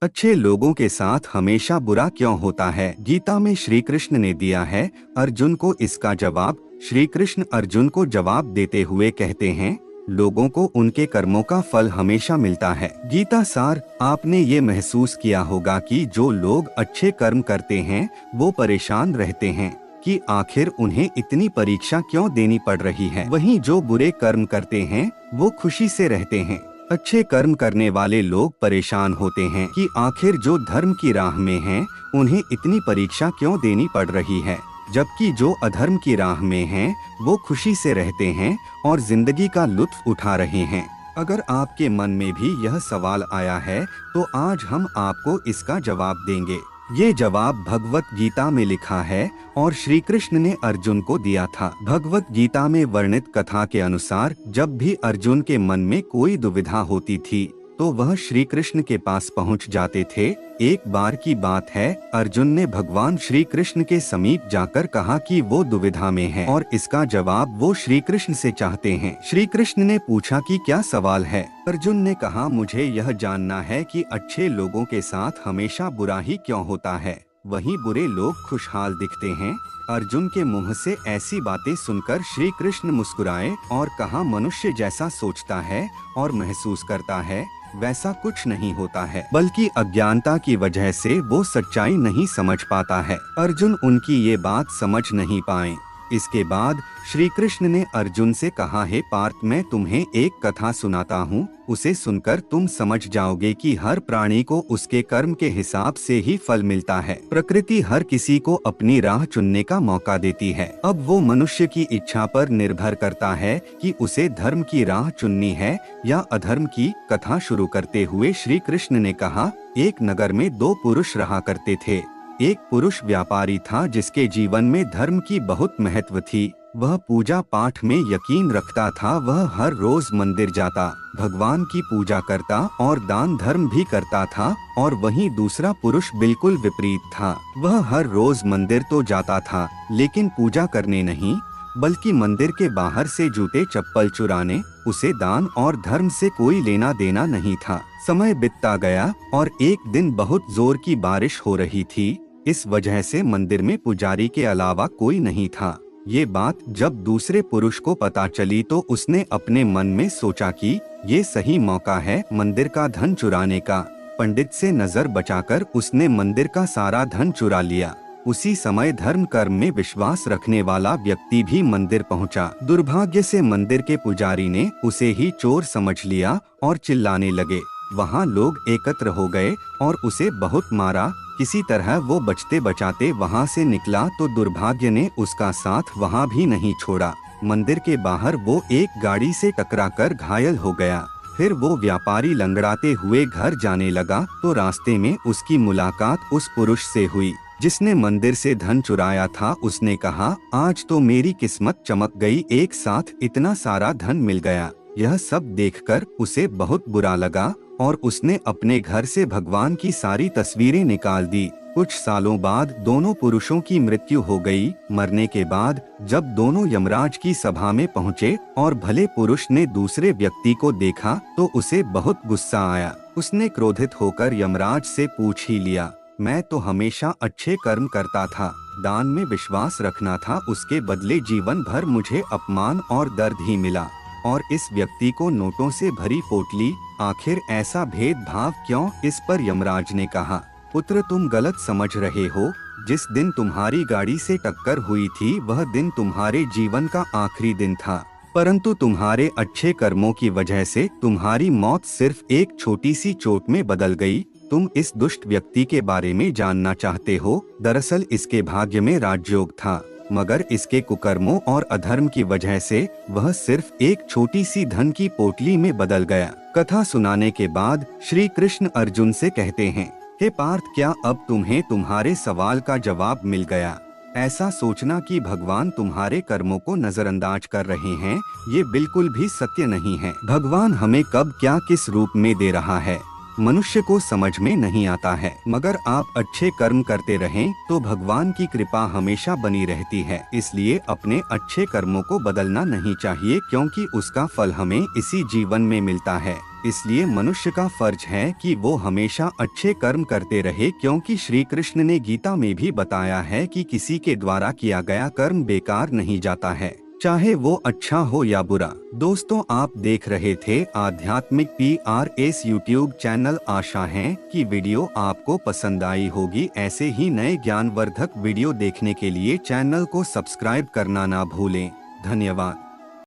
अच्छे लोगों के साथ हमेशा बुरा क्यों होता है? गीता में श्री कृष्ण ने दिया है अर्जुन को इसका जवाब। श्री कृष्ण अर्जुन को जवाब देते हुए कहते हैं, लोगों को उनके कर्मों का फल हमेशा मिलता है। गीता सार, आपने ये महसूस किया होगा कि जो लोग अच्छे कर्म करते हैं वो परेशान रहते हैं कि आखिर उन्हें इतनी परीक्षा क्यों देनी पड़ रही है। वहीं जो बुरे कर्म करते हैं वो खुशी से रहते हैं। अच्छे कर्म करने वाले लोग परेशान होते हैं कि आखिर जो धर्म की राह में हैं, उन्हें इतनी परीक्षा क्यों देनी पड़ रही है, जबकि जो अधर्म की राह में हैं, वो खुशी से रहते हैं और जिंदगी का लुत्फ उठा रहे हैं। अगर आपके मन में भी यह सवाल आया है तो आज हम आपको इसका जवाब देंगे। ये जवाब भगवत गीता में लिखा है और श्री कृष्ण ने अर्जुन को दिया था। भगवत गीता में वर्णित कथा के अनुसार जब भी अर्जुन के मन में कोई दुविधा होती थी तो वह श्री कृष्ण के पास पहुंच जाते थे। एक बार की बात है, अर्जुन ने भगवान श्री कृष्ण के समीप जाकर कहा कि वो दुविधा में है और इसका जवाब वो श्री कृष्ण से चाहते हैं। श्री कृष्ण ने पूछा कि क्या सवाल है? अर्जुन ने कहा, मुझे यह जानना है कि अच्छे लोगों के साथ हमेशा बुरा ही क्यों होता है, वहीं बुरे लोग खुशहाल दिखते हैं। अर्जुन के मुंह से ऐसी बातें सुनकर श्री कृष्ण मुस्कुराए और कहा, मनुष्य जैसा सोचता है और महसूस करता है वैसा कुछ नहीं होता है, बल्कि अज्ञानता की वजह से वो सच्चाई नहीं समझ पाता है। अर्जुन उनकी ये बात समझ नहीं पाए। इसके बाद श्री कृष्ण ने अर्जुन से कहा, हे पार्थ, मैं तुम्हें एक कथा सुनाता हूँ, उसे सुनकर तुम समझ जाओगे कि हर प्राणी को उसके कर्म के हिसाब से ही फल मिलता है। प्रकृति हर किसी को अपनी राह चुनने का मौका देती है। अब वो मनुष्य की इच्छा पर निर्भर करता है कि उसे धर्म की राह चुननी है या अधर्म की। कथा शुरू करते हुए श्री कृष्ण ने कहा, एक नगर में दो पुरुष रहा करते थे। एक पुरुष व्यापारी था जिसके जीवन में धर्म की बहुत महत्व थी। वह पूजा पाठ में यकीन रखता था। वह हर रोज मंदिर जाता, भगवान की पूजा करता और दान धर्म भी करता था। और वहीं दूसरा पुरुष बिल्कुल विपरीत था। वह हर रोज मंदिर तो जाता था लेकिन पूजा करने नहीं, बल्कि मंदिर के बाहर से जूते चप्पल चुराने। उसे दान और धर्म से कोई लेना देना नहीं था। समय बीतता गया और एक दिन बहुत जोर की बारिश हो रही थी। इस वजह से मंदिर में पुजारी के अलावा कोई नहीं था। ये बात जब दूसरे पुरुष को पता चली तो उसने अपने मन में सोचा कि ये सही मौका है मंदिर का धन चुराने का। पंडित से नजर बचाकर उसने मंदिर का सारा धन चुरा लिया। उसी समय धर्म कर्म में विश्वास रखने वाला व्यक्ति भी मंदिर पहुंचा। दुर्भाग्य से मंदिर के पुजारी ने उसे ही चोर समझ लिया और चिल्लाने लगे। वहां लोग एकत्र हो गए और उसे बहुत मारा। किसी तरह वो बचते बचाते वहां से निकला तो दुर्भाग्य ने उसका साथ वहां भी नहीं छोड़ा। मंदिर के बाहर वो एक गाड़ी से टकराकर घायल हो गया। फिर वो व्यापारी लंगड़ाते हुए घर जाने लगा तो रास्ते में उसकी मुलाकात उस पुरुष से हुई जिसने मंदिर से धन चुराया था। उसने कहा, आज तो मेरी किस्मत चमक गई, एक साथ इतना सारा धन मिल गया। यह सब देखकर उसे बहुत बुरा लगा और उसने अपने घर से भगवान की सारी तस्वीरें निकाल दी। कुछ सालों बाद दोनों पुरुषों की मृत्यु हो गई। मरने के बाद जब दोनों यमराज की सभा में पहुँचे और भले पुरुष ने दूसरे व्यक्ति को देखा तो उसे बहुत गुस्सा आया। उसने क्रोधित होकर यमराज से पूछ ही लिया, मैं तो हमेशा अच्छे कर्म करता था, दान में विश्वास रखना था, उसके बदले जीवन भर मुझे अपमान और दर्द ही मिला। और इस व्यक्ति को नोटों से भरी पोटली, आखिर ऐसा भेदभाव क्यों? इस पर यमराज ने कहा, पुत्र, तुम गलत समझ रहे हो। जिस दिन तुम्हारी गाड़ी से टक्कर हुई थी वह दिन तुम्हारे जीवन का आखिरी दिन था, परंतु तुम्हारे अच्छे कर्मों की वजह से तुम्हारी मौत सिर्फ एक छोटी सी चोट में बदल गई। तुम इस दुष्ट व्यक्ति के बारे में जानना चाहते हो? दरअसल इसके भाग्य में राजयोग था, मगर इसके कुकर्मों और अधर्म की वजह से वह सिर्फ एक छोटी सी धन की पोटली में बदल गया। कथा सुनाने के बाद श्री कृष्ण अर्जुन से कहते हैं, हे पार्थ, क्या अब तुम्हें तुम्हारे सवाल का जवाब मिल गया? ऐसा सोचना कि भगवान तुम्हारे कर्मों को नजरअंदाज कर रहे हैं, ये बिल्कुल भी सत्य नहीं है। भगवान हमें कब क्या किस रूप में दे रहा है, मनुष्य को समझ में नहीं आता है। मगर आप अच्छे कर्म करते रहें तो भगवान की कृपा हमेशा बनी रहती है। इसलिए अपने अच्छे कर्मों को बदलना नहीं चाहिए, क्योंकि उसका फल हमें इसी जीवन में मिलता है। इसलिए मनुष्य का फर्ज है कि वो हमेशा अच्छे कर्म करते रहे, क्योंकि श्री कृष्ण ने गीता में भी बताया है कि किसी के द्वारा किया गया कर्म बेकार नहीं जाता है, चाहे वो अच्छा हो या बुरा। दोस्तों, आप देख रहे थे आध्यात्मिक PRS यूट्यूब चैनल। आशा है कि वीडियो आपको पसंद आई होगी। ऐसे ही नए ज्ञानवर्धक वीडियो देखने के लिए चैनल को सब्सक्राइब करना ना भूलें। धन्यवाद।